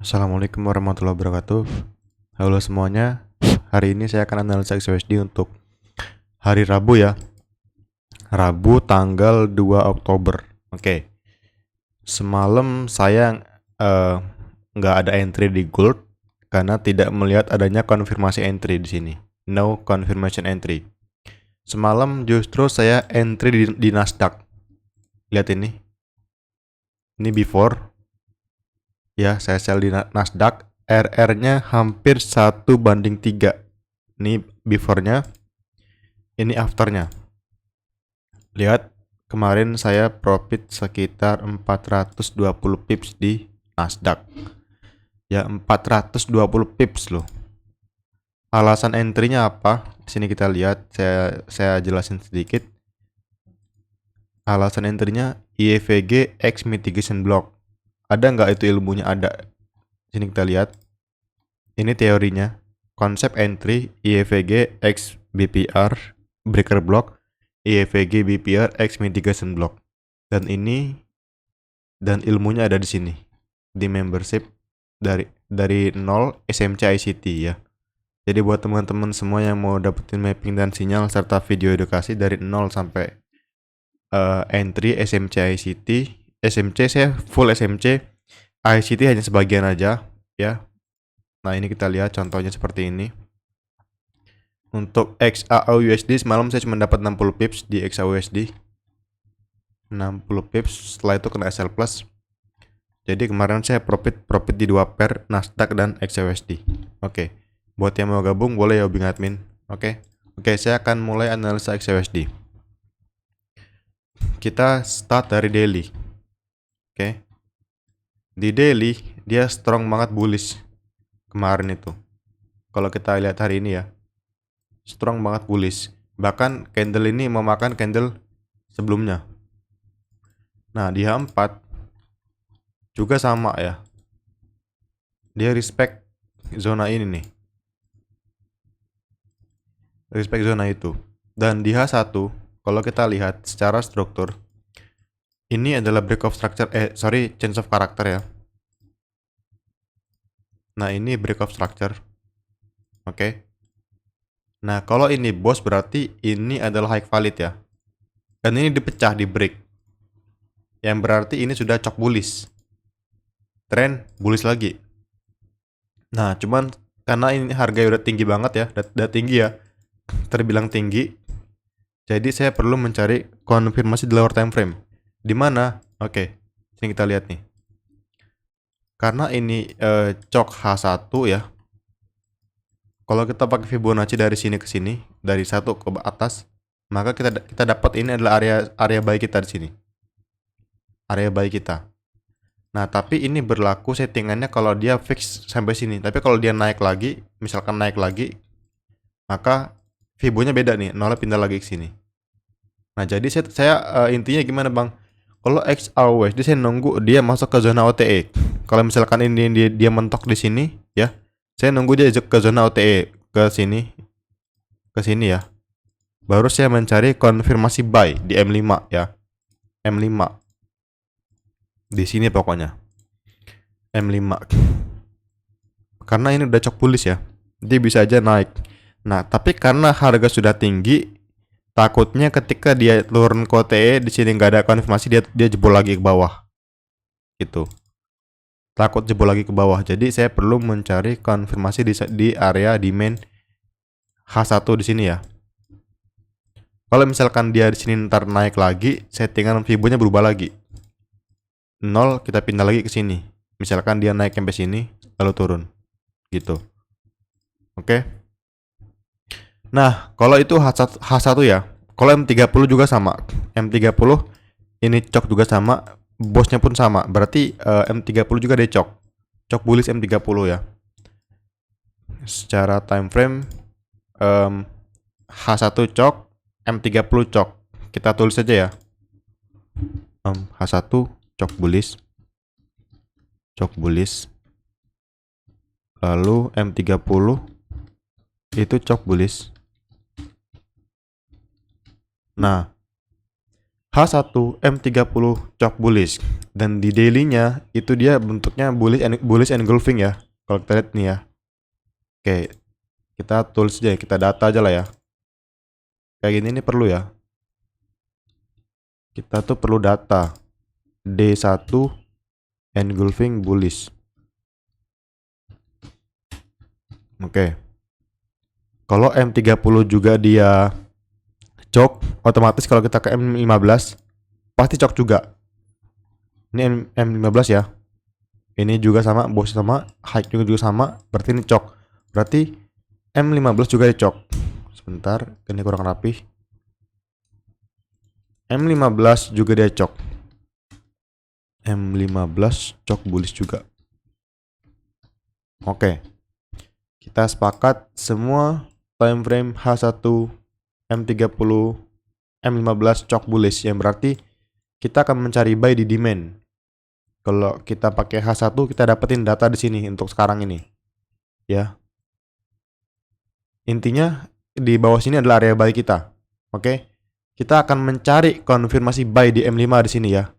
Assalamualaikum warahmatullahi wabarakatuh. Halo semuanya. Hari ini saya akan analisa XUSD untuk hari Rabu ya. Rabu tanggal 2 Oktober. Oke. Semalam saya nggak ada entry di gold karena tidak melihat adanya konfirmasi entry di sini. No confirmation entry. Semalam justru saya entry di Nasdaq. Lihat ini. Ini before. Ya, saya sell di Nasdaq. RR-nya hampir 1:3. Ini before-nya, ini after-nya. Lihat, kemarin saya profit sekitar 420 pips di Nasdaq. Ya, 420 pips loh. Alasan entry-nya apa? Di sini kita lihat, saya jelasin sedikit. Alasan entry-nya IEVG X mitigation block. Ada nggak itu ilmunya? Ada. Sini kita lihat. Ini teorinya. Konsep entry IEVG X BPR breaker block, IEVG BPR X mitigation block. Dan ilmunya ada di sini. Di membership dari 0 SMC ICT ya. Jadi buat teman-teman semua yang mau dapetin mapping dan sinyal serta video edukasi dari 0 sampai entry SMC ICT. SMC saya full SMC, ICT hanya sebagian aja ya. Nah, ini kita lihat contohnya seperti ini. Untuk XAUUSD semalam saya cuma dapat 60 pips di XAUUSD. 60 pips, setelah itu kena SL plus. Jadi kemarin saya profit di 2 pair Nasdaq dan XAUUSD. Oke. Buat yang mau gabung boleh ya hubungi admin. Oke, saya akan mulai analisa XAUUSD. Kita start dari daily. Oke. Di daily dia strong banget bullish kemarin itu. Kalau kita lihat hari ini ya, strong banget bullish. Bahkan candle ini memakan candle sebelumnya. Nah, di H4 juga sama ya. Dia respect zona ini nih. Respect zona itu. Dan di H1, kalau kita lihat secara struktur, ini adalah break of structure, change of character ya. Nah, ini break of structure. Oke. Nah, kalau ini boss berarti ini adalah high valid ya. Dan ini dipecah di break. Yang berarti ini sudah cok bullish. Trend bullish lagi. Nah, cuman karena ini harga udah tinggi banget ya, udah tinggi ya. Terbilang tinggi. Jadi saya perlu mencari konfirmasi di lower time frame. Di mana? Oke. Sini kita lihat nih. Karena ini cok H1 ya. Kalau kita pakai Fibonacci dari sini ke sini, dari 1 ke atas, maka kita dapat ini adalah area buy kita di sini. Area buy kita. Nah, tapi ini berlaku settingannya kalau dia fix sampai sini. Tapi kalau dia naik lagi, misalkan naik lagi, maka Fibonya beda nih, nolnya pindah lagi ke sini. Nah, jadi saya intinya gimana bang? Kalau XAUUSD saya nunggu dia masuk ke zona OTE. Kalau misalkan ini dia mentok di sini, ya, saya nunggu dia ke zona OTE ke sini ya. Baru saya mencari konfirmasi buy di M5 ya, M5 di sini pokoknya M5. Karena ini udah cok bullish ya, dia bisa aja naik. Nah, tapi karena harga sudah tinggi, takutnya ketika dia turun ke OTE di sini nggak ada konfirmasi, dia jebol lagi ke bawah. Gitu. Takut jebol lagi ke bawah. Jadi saya perlu mencari konfirmasi di area demand H1 di sini ya. Kalau misalkan dia di sini ntar naik lagi, settingan Fibonya berubah lagi. 0 kita pindah lagi ke sini. Misalkan dia naik sampai sini lalu turun. Gitu. Oke. Nah, kalau itu H1 ya. Kalau M30 juga sama. M30 ini cok juga sama, bosnya pun sama. Berarti M30 juga dia cok. Cok bullish M30 ya. Secara time frame H1 cok, M30 cok. Kita tulis saja ya. H1 cok bullish. Cok bullish. Lalu M30 itu cok bullish. Nah, H1 M30 chalk bullish, dan di dailynya itu dia bentuknya bullish engulfing ya. Kalau kita lihat nih ya. Oke, kita tulis aja, kita data aja lah ya. Kayak gini nih perlu ya. Kita tuh perlu data D1 engulfing bullish. Oke. Kalau M30 juga dia chalk, otomatis kalau kita ke M15 pasti chalk juga. Ini M15 ya. Ini juga sama, bos sama, high juga sama, berarti ini chalk. Berarti M15 juga di chalk. Sebentar, ini kurang rapi. M15 juga dia chalk. M15 chalk bullish juga. Oke. Kita sepakat semua time frame H1, M30, M15 chalk bullish, yang berarti kita akan mencari buy di demand. Kalau kita pakai H1, kita dapetin data di sini untuk sekarang ini. Ya. Intinya di bawah sini adalah area buy kita. Oke. Kita akan mencari konfirmasi buy di M5 di sini ya.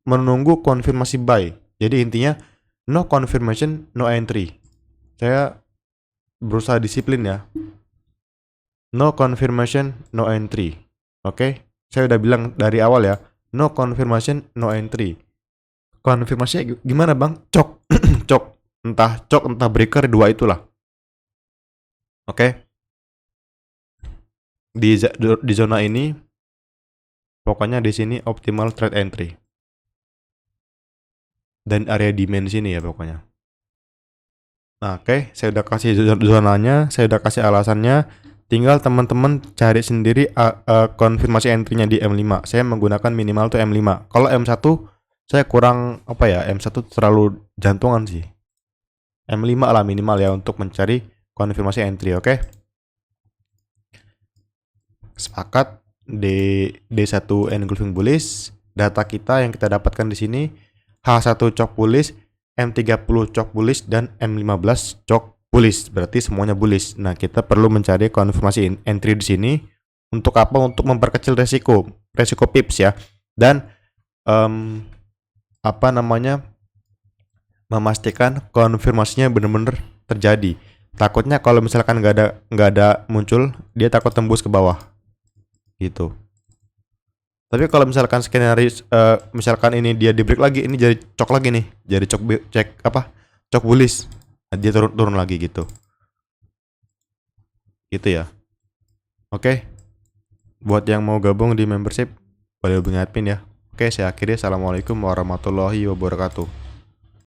Menunggu konfirmasi buy. Jadi intinya no confirmation, no entry. Saya berusaha disiplin ya. No confirmation, no entry. Oke. Saya udah bilang dari awal ya. No confirmation, no entry. Konfirmasinya gimana bang? Cok. Cok. Entah cok, entah breaker, dua itulah. Oke. Di zona ini pokoknya di sini optimal trade entry. Dan area demand sini ya pokoknya. Nah, oke, saya udah kasih zonanya, saya udah kasih alasannya. Tinggal teman-teman cari sendiri konfirmasi entry-nya di M5. Saya menggunakan minimal tuh M5. Kalau M1 saya kurang M1 terlalu jantungan sih. M5 lah minimal ya untuk mencari konfirmasi entry, oke? Sepakat. D1 engulfing bullish, data kita yang kita dapatkan di sini H1 chalk bullish, M30 chalk bullish, dan M15 chalk bullish, berarti semuanya bullish. Nah, kita perlu mencari konfirmasi entry di sini untuk apa? Untuk memperkecil resiko pips ya, dan memastikan konfirmasinya benar-benar terjadi. Takutnya kalau misalkan nggak ada muncul, dia takut tembus ke bawah. Gitu. Tapi kalau misalkan skenario misalkan ini dia di break lagi, ini jadi cok lagi nih, jadi cok bullish, dia turun lagi gitu ya. Oke. Buat yang mau gabung di membership boleh hubungi admin ya. Oke, saya akhiri. Assalamualaikum warahmatullahi wabarakatuh.